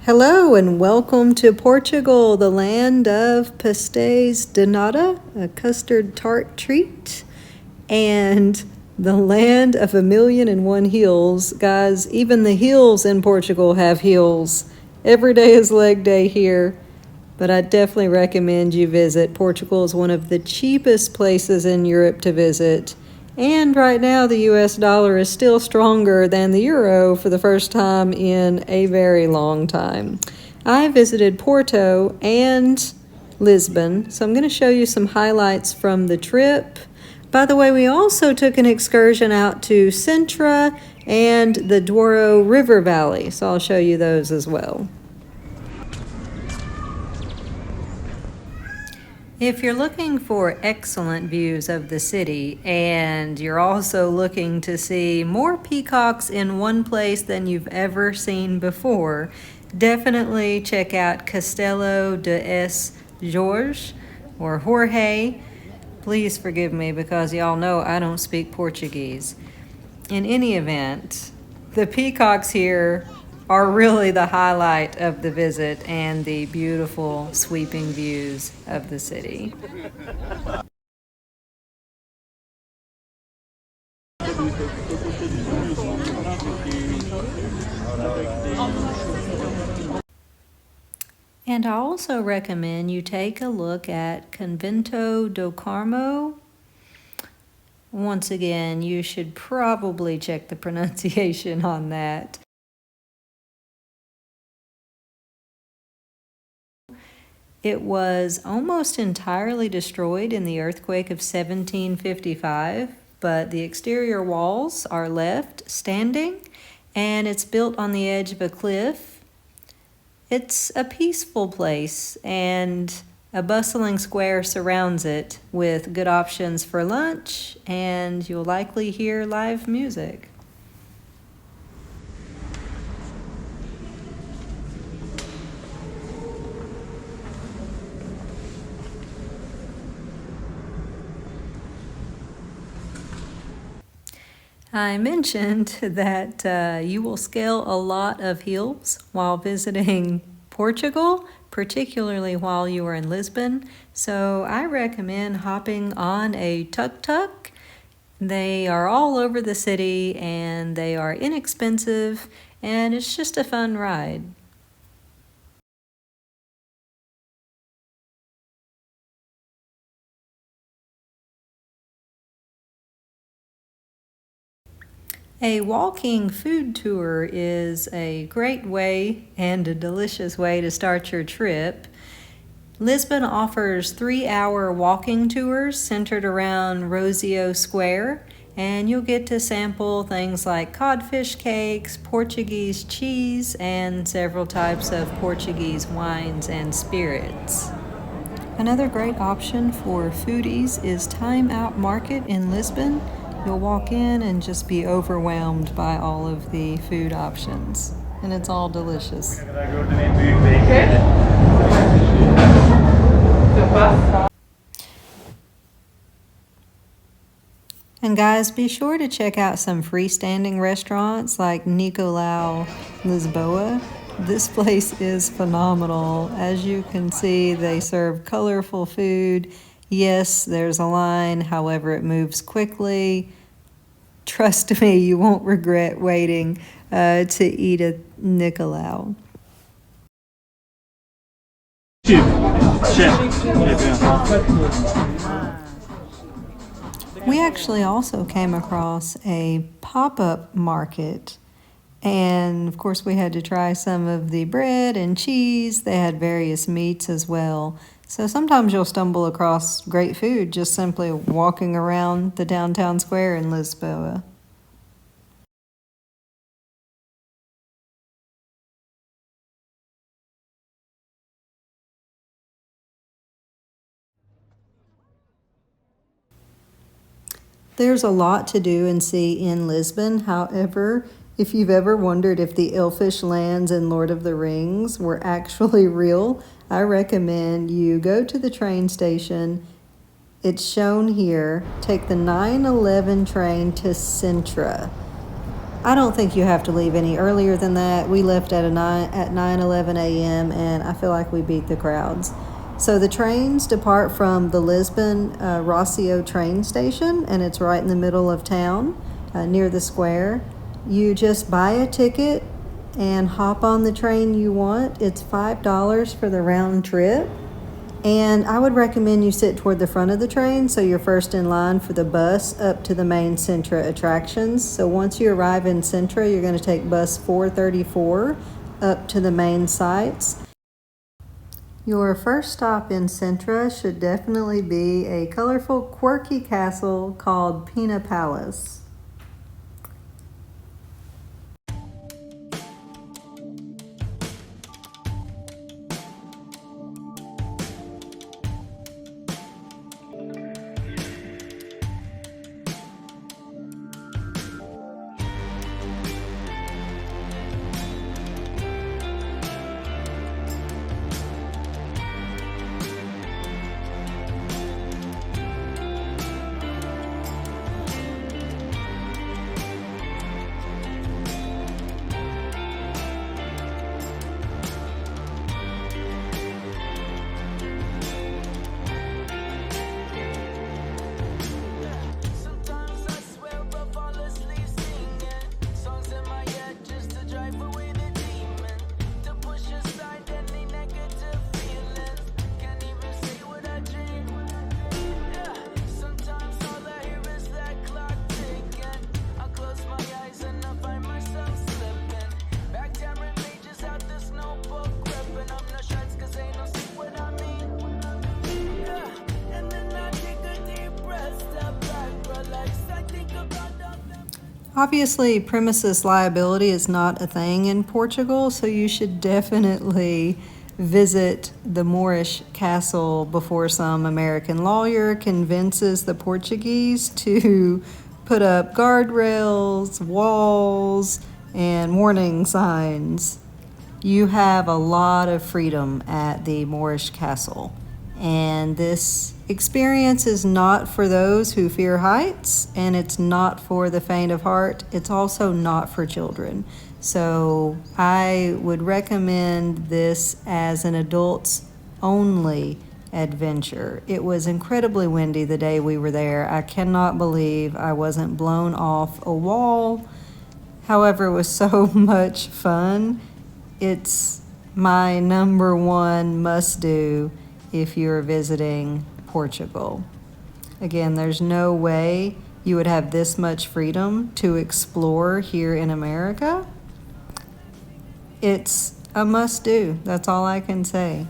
Hello and welcome to Portugal, the land of pastéis de nata, a custard tart treat, and the land of 1,000,001 hills. Guys, even the hills in Portugal have heels. Every day is leg day here, but I definitely recommend you visit. Portugal is one of the cheapest places in Europe to visit. And right now, the US dollar is still stronger than the euro for the first time in a very long time. I visited Porto and Lisbon, so I'm going to show you some highlights from the trip. By the way, we also took an excursion out to Sintra and the Douro River Valley, so I'll show you those as well. If you're looking for excellent views of the city and you're also looking to see more peacocks in one place than you've ever seen before, definitely check out Castelo de S. Jorge or Jorge. Please forgive me because y'all know I don't speak Portuguese. In any event, the peacocks here are really the highlight of the visit and the beautiful sweeping views of the city. And I also recommend you take a look at Convento do Carmo. Once again, you should probably check the pronunciation on that. It was almost entirely destroyed in the earthquake of 1755, but the exterior walls are left standing, and it's built on the edge of a cliff. It's a peaceful place, and a bustling square surrounds it with good options for lunch, and you'll likely hear live music. I mentioned that you will scale a lot of hills while visiting Portugal, particularly while you are in Lisbon. So I recommend hopping on a tuk-tuk. They are all over the city and they are inexpensive and it's just a fun ride. A walking food tour is a great way and a delicious way to start your trip. Lisbon offers 3-hour walking tours centered around Rosio Square, and you'll get to sample things like codfish cakes, Portuguese cheese, and several types of Portuguese wines and spirits. Another great option for foodies is Time Out Market in Lisbon. You'll walk in and just be overwhelmed by all of the food options, and it's all delicious. And guys, be sure to check out some freestanding restaurants like Nicolau Lisboa. This place is phenomenal. As you can see, they serve colorful food. Yes, there's a line, however, it moves quickly. Trust me, you won't regret waiting to eat at Nicolau. We actually also came across a pop-up market, and of course we had to try some of the bread and cheese. They had various meats as well. So sometimes you'll stumble across great food just simply walking around the downtown square in Lisboa. There's a lot to do and see in Lisbon. However, if you've ever wondered if the elfish lands in Lord of the Rings were actually real, I recommend you go to the train station. It's shown here. Take the 9:11 train to Sintra. I don't think you have to leave any earlier than that. We left at 9:11 a.m. and I feel like we beat the crowds. So the trains depart from the Lisbon Rocio train station, and it's right in the middle of town, near the square. You just buy a ticket and hop on the train you want. It's $5 for the round trip. And I would recommend you sit toward the front of the train so you're first in line for the bus up to the main Sintra attractions. So once you arrive in Sintra, you're going to take bus 434 up to the main sites. Your first stop in Sintra should definitely be a colorful, quirky castle called Pina Palace. Obviously, premises liability is not a thing in Portugal, so you should definitely visit the Moorish castle before some American lawyer convinces the Portuguese to put up guardrails, walls, and warning signs. You have a lot of freedom at the Moorish castle, and this experience is not for those who fear heights, and it's not for the faint of heart. It's also not for children. So I would recommend this as an adults only adventure. It was incredibly windy the day we were there. I cannot believe I wasn't blown off a wall. However, it was so much fun. It's my number one must do if you're visiting Portugal. Again, there's no way you would have this much freedom to explore here in America. It's a must do. That's all I can say.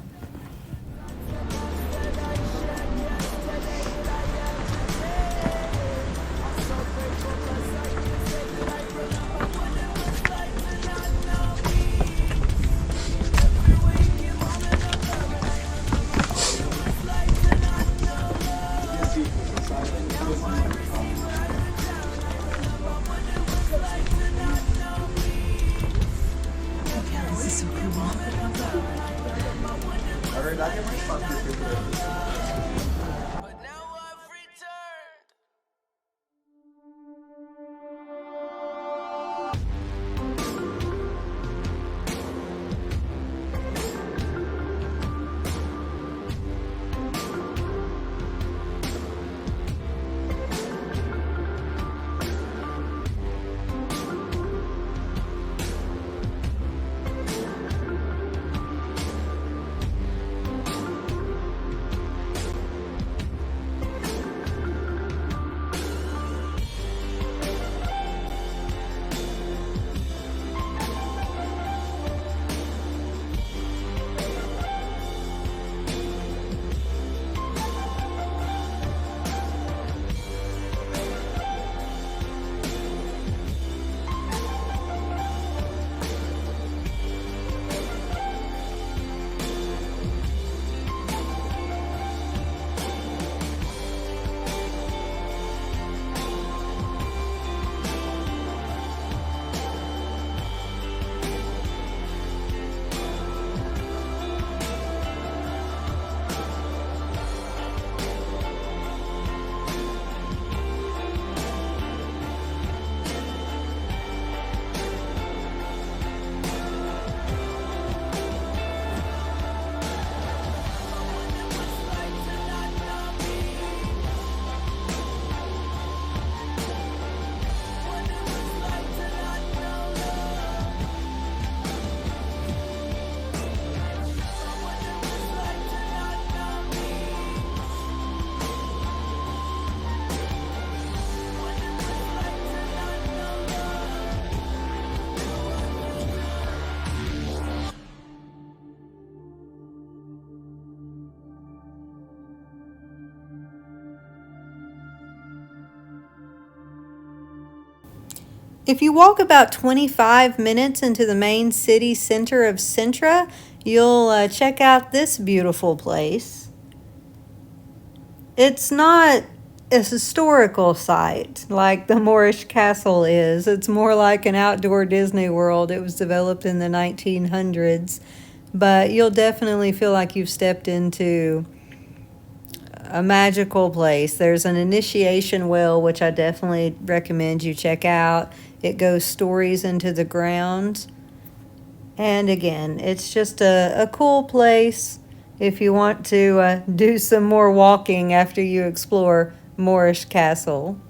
If you walk about 25 minutes into the main city center of Sintra, you'll check out this beautiful place. It's not a historical site like the Moorish Castle is. It's more like an outdoor Disney World. It was developed in the 1900s, but you'll definitely feel like you've stepped into a magical place. There's an initiation well, which I definitely recommend you check out. It goes stories into the ground. And again, it's just a cool place if you want to do some more walking after you explore Moorish Castle.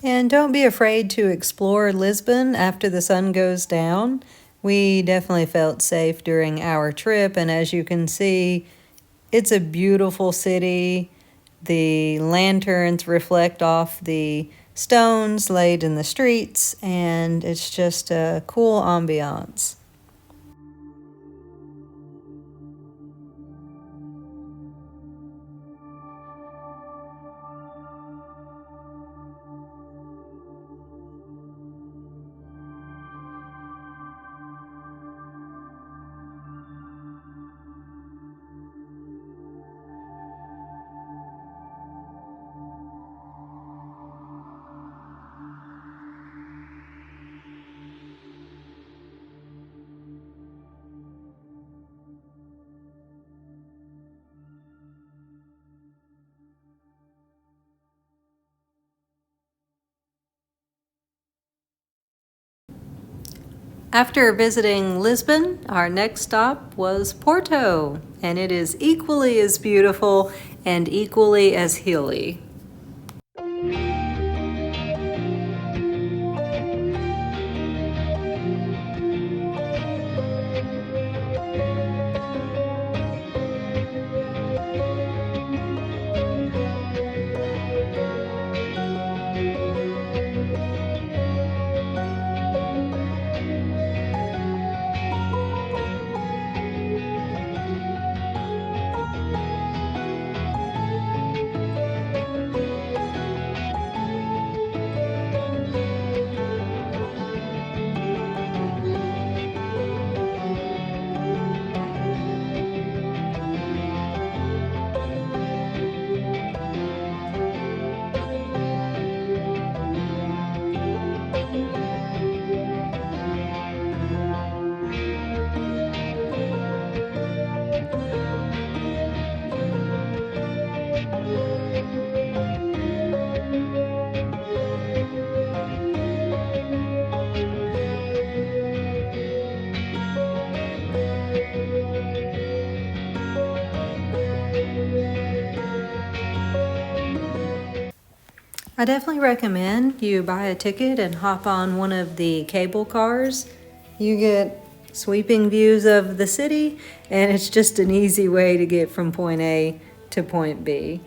And don't be afraid to explore Lisbon after the sun goes down. We definitely felt safe during our trip, and as you can see, it's a beautiful city. The lanterns reflect off the stones laid in the streets, and it's just a cool ambiance. After visiting Lisbon, our next stop was Porto, and it is equally as beautiful and equally as hilly. I definitely recommend you buy a ticket and hop on one of the cable cars. You get sweeping views of the city, and it's just an easy way to get from point A to point B.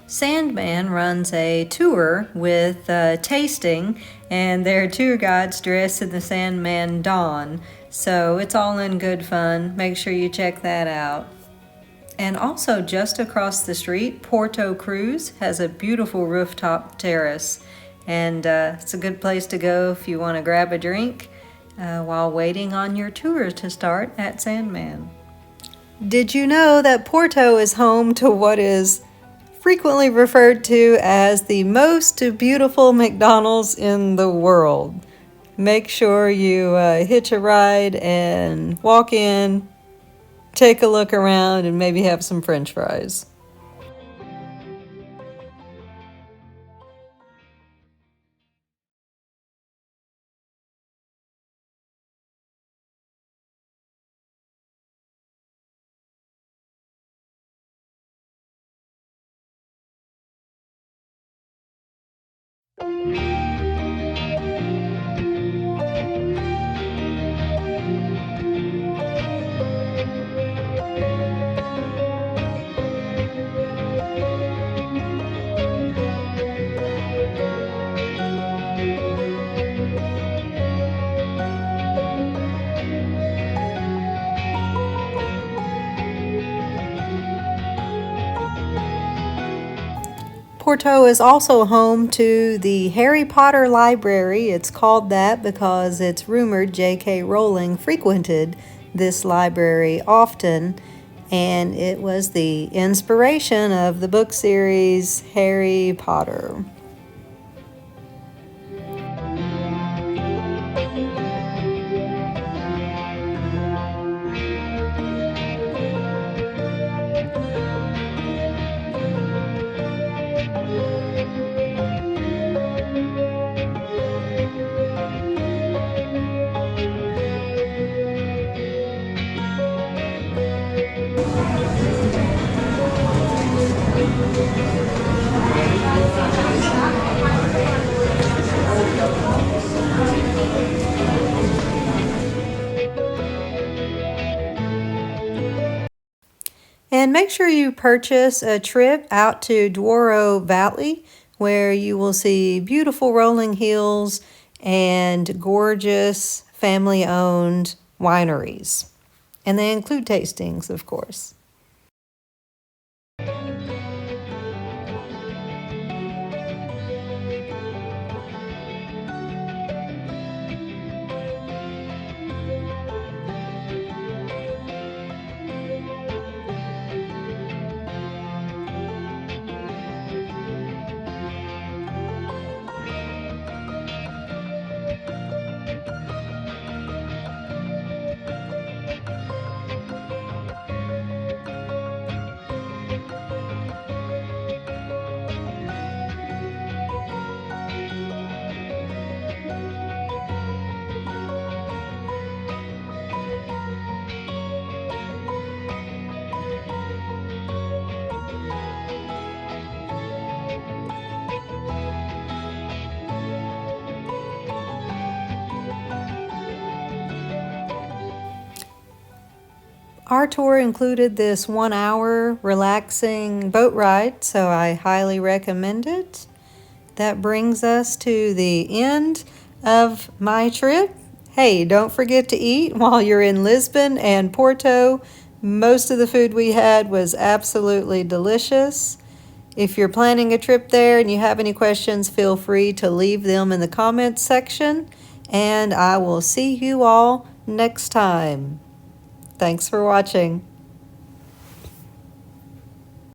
Sandman runs a tour with tasting, and their tour guides dress in the Sandman Dawn. So it's all in good fun. Make sure you check that out. And also, just across the street, Porto Cruise has a beautiful rooftop terrace. And it's a good place to go if you want to grab a drink while waiting on your tour to start at Sandman. Did you know that Porto is home to what is frequently referred to as the most beautiful McDonald's in the world? Make sure you hitch a ride and walk in, take a look around, and maybe have some French fries. Porto is also home to the Harry Potter Library. It's called that because it's rumored J.K. Rowling frequented this library often, and it was the inspiration of the book series Harry Potter. And make sure you purchase a trip out to Douro Valley, where you will see beautiful rolling hills and gorgeous family-owned wineries. And they include tastings, of course. Our tour included this 1 hour relaxing boat ride, so I highly recommend it. That brings us to the end of my trip. Hey, don't forget to eat while you're in Lisbon and Porto. Most of the food we had was absolutely delicious. If you're planning a trip there and you have any questions, feel free to leave them in the comments section, and I will see you all next time. Thanks for watching.